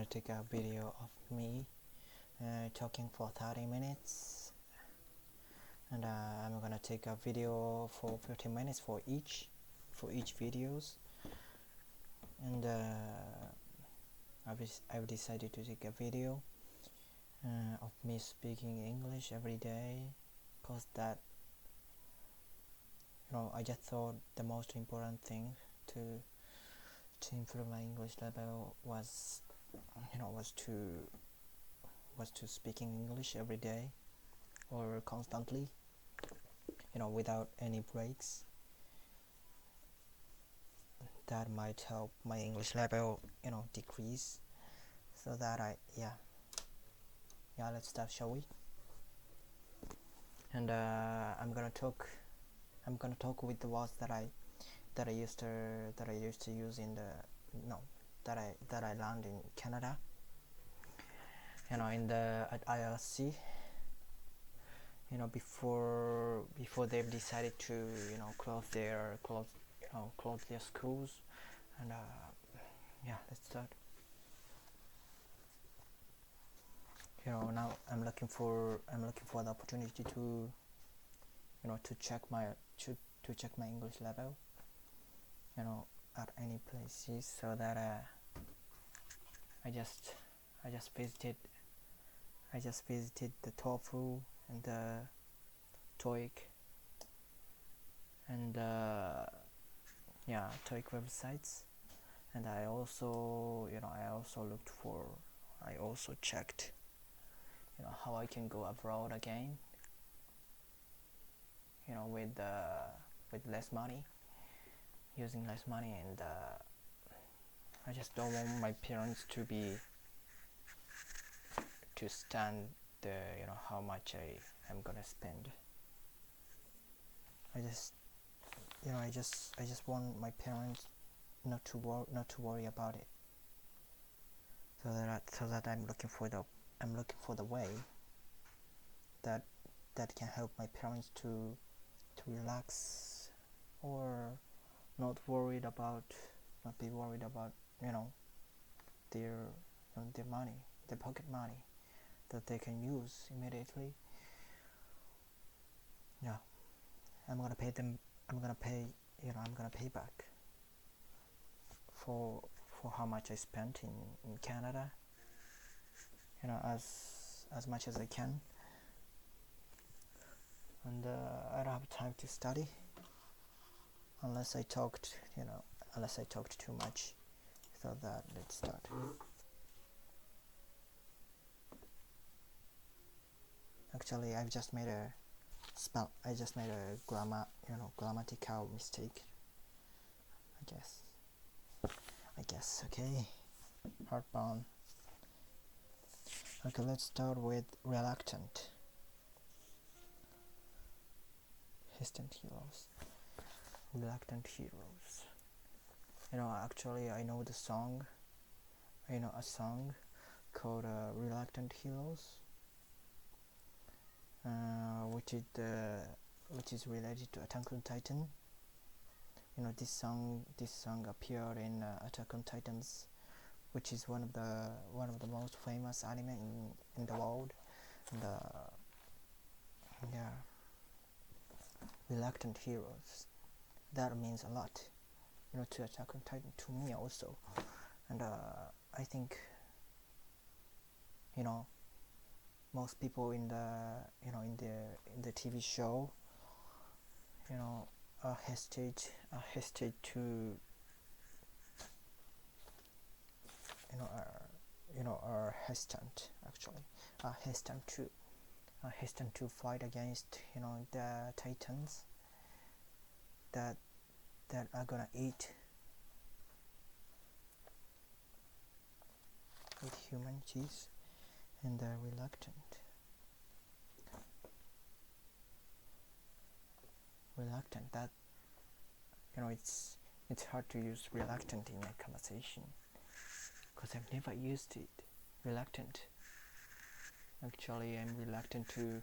gonna take a video of me talking for 30 minutes, and I'm gonna take a video for 15 minutes for each videos, and I've decided to take a video of me speaking English every day, cause that I just thought the most important thing to improve my English level was to speaking English every day or constantly, without any breaks. That might help my English level decrease, so that let's start, shall we? And I'm gonna talk with the words that I used to use in the that I learned in Canada, in the at ILC, before they've decided to close their schools. And let's start. Now I'm looking for the opportunity to to check my English level at any places, so that I just visited the TOEFL and the TOEIC and TOEIC websites, and I also checked how I can go abroad again, with less money, using less money, and I just don't want my parents to stand the how much I am gonna spend. I just want my parents not to worry about it, so that I'm looking for the way that can help my parents to relax, or not be worried about their money, their pocket money that they can use immediately. I'm gonna pay back for how much I spent in Canada, as much as I can. And I don't have time to study unless I talked too much. So that let's start. Actually, I just made a grammatical mistake. I guess. Okay. Heartbound. Okay, let's start with reluctant. Hesitant heroes. Reluctant heroes. Actually, I know the song. I know a song called Reluctant Heroes, which is related to Attack on Titan. This song appeared in Attack on Titans, which is one of the most famous anime in the world. And reluctant heroes, that means a lot to Attack on Titan, to me also. And I think most people in the TV show are hesitant to are hesitant to fight against the Titans that are gonna eat human cheese, and they're reluctant. That it's hard to use reluctant in a conversation, because I've never used it. Reluctant. Actually, I'm reluctant to.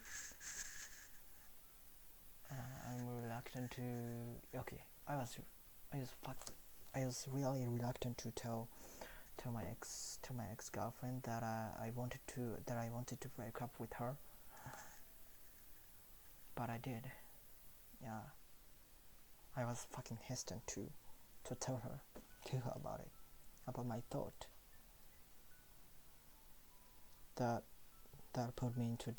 Okay, I was really reluctant to tell to my ex-girlfriend that I wanted to break up with her, but I did. Yeah, I was fucking hesitant to tell her about it, about my thought. That put me into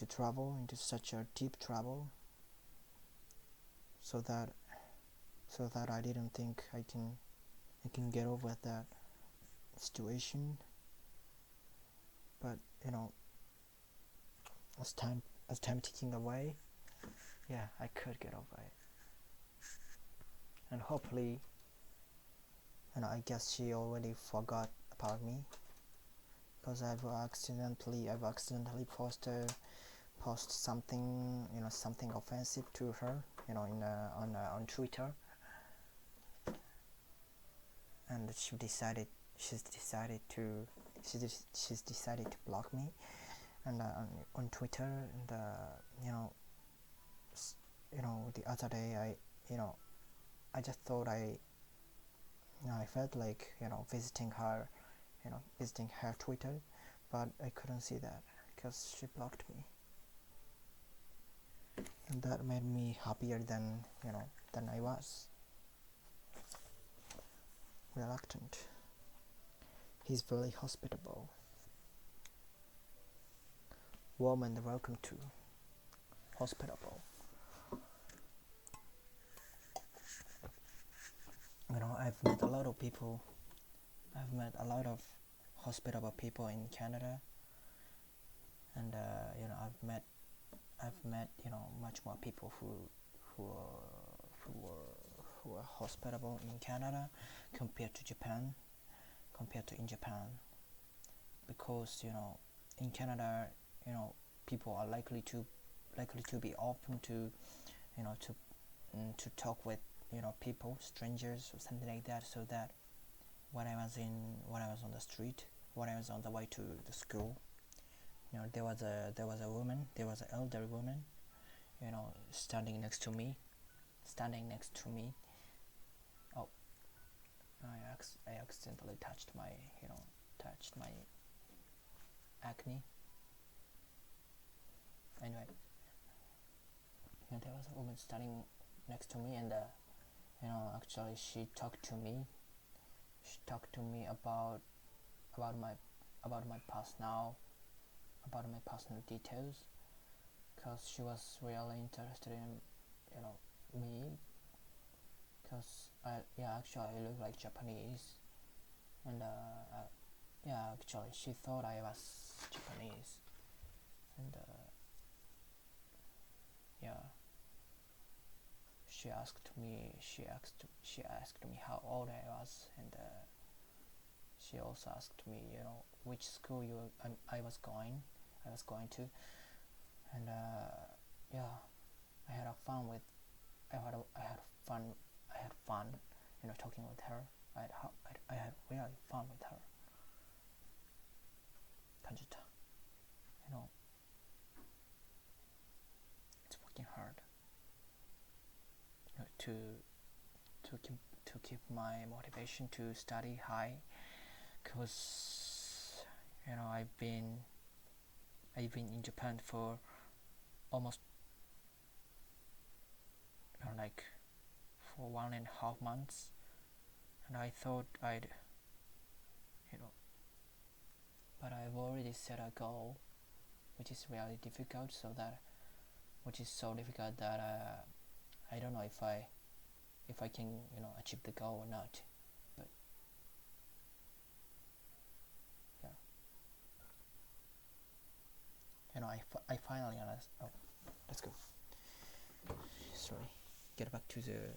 trouble, into such a deep trouble, so that I didn't think I can get over that situation. But as time ticking away, yeah, I could get over it, and hopefully, I guess she already forgot about me, because I've accidentally post something, something offensive to her, on Twitter, and she's decided to block me, and on Twitter, and the other day I just thought I felt like visiting her Twitter, but I couldn't see that because she blocked me, and that made me happier than I was. Reluctant. He's very hospitable, warm and welcome to. Hospitable. I've met a lot of people. I've met a lot of hospitable people in Canada, and I've met much more people who are hospitable in Canada compared to Japan, in Japan, because in Canada people are likely to be open to to talk with people, strangers or something like that, so that when I was on the street, when I was on the way to the school, there was an elder woman, standing next to me. Oh, I accidentally touched my acne. Anyway, there was a woman standing next to me, and actually she talked to me about my past now, about my personal details, because she was really interested in me, because actually I look like Japanese, and actually she thought I was Japanese, and she asked me how old I was, and she also asked me which school I was going to, and I had fun talking with her. I had really fun with her. Kanjita, it's working hard to keep my motivation to study high, because I've been in Japan for almost for 1.5 months, and I thought but I've already set a goal, which is really difficult, so difficult that I don't know if I can achieve the goal or not, but I finally understand. Oh, let's go. Sorry, get back to the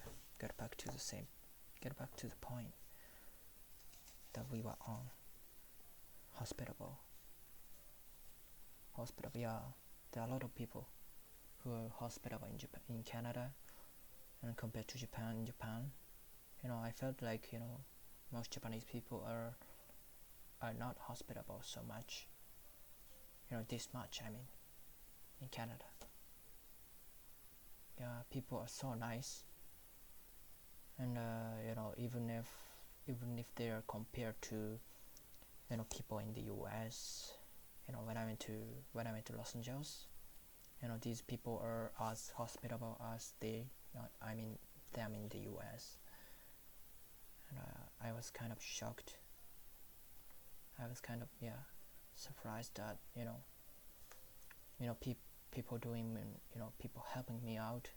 point that we were on. Hospitable. Yeah, there are a lot of people who are hospitable in Canada, and compared to Japan, I felt like most Japanese people are not hospitable so much. This much, I mean, in Canada. Yeah, people are so nice, and even if even if they are compared to, you know, people in the US. You know, when I went to Los Angeles, you know, these people are as hospitable as they, I mean, them in the US. And I was kind of shocked. I was kind of, yeah, surprised that, people doing, people helping me out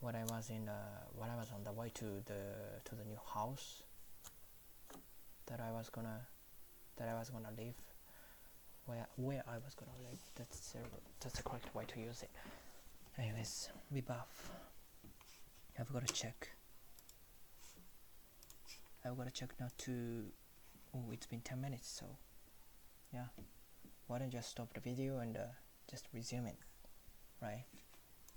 when I was on the way to the new house that I was gonna live, where I was gonna live. That's the correct way to use it. Anyways, we buff. I've got to check. Not to. Oh, it's been 10 minutes, so yeah. Why don't you just stop the video and just resume it, right?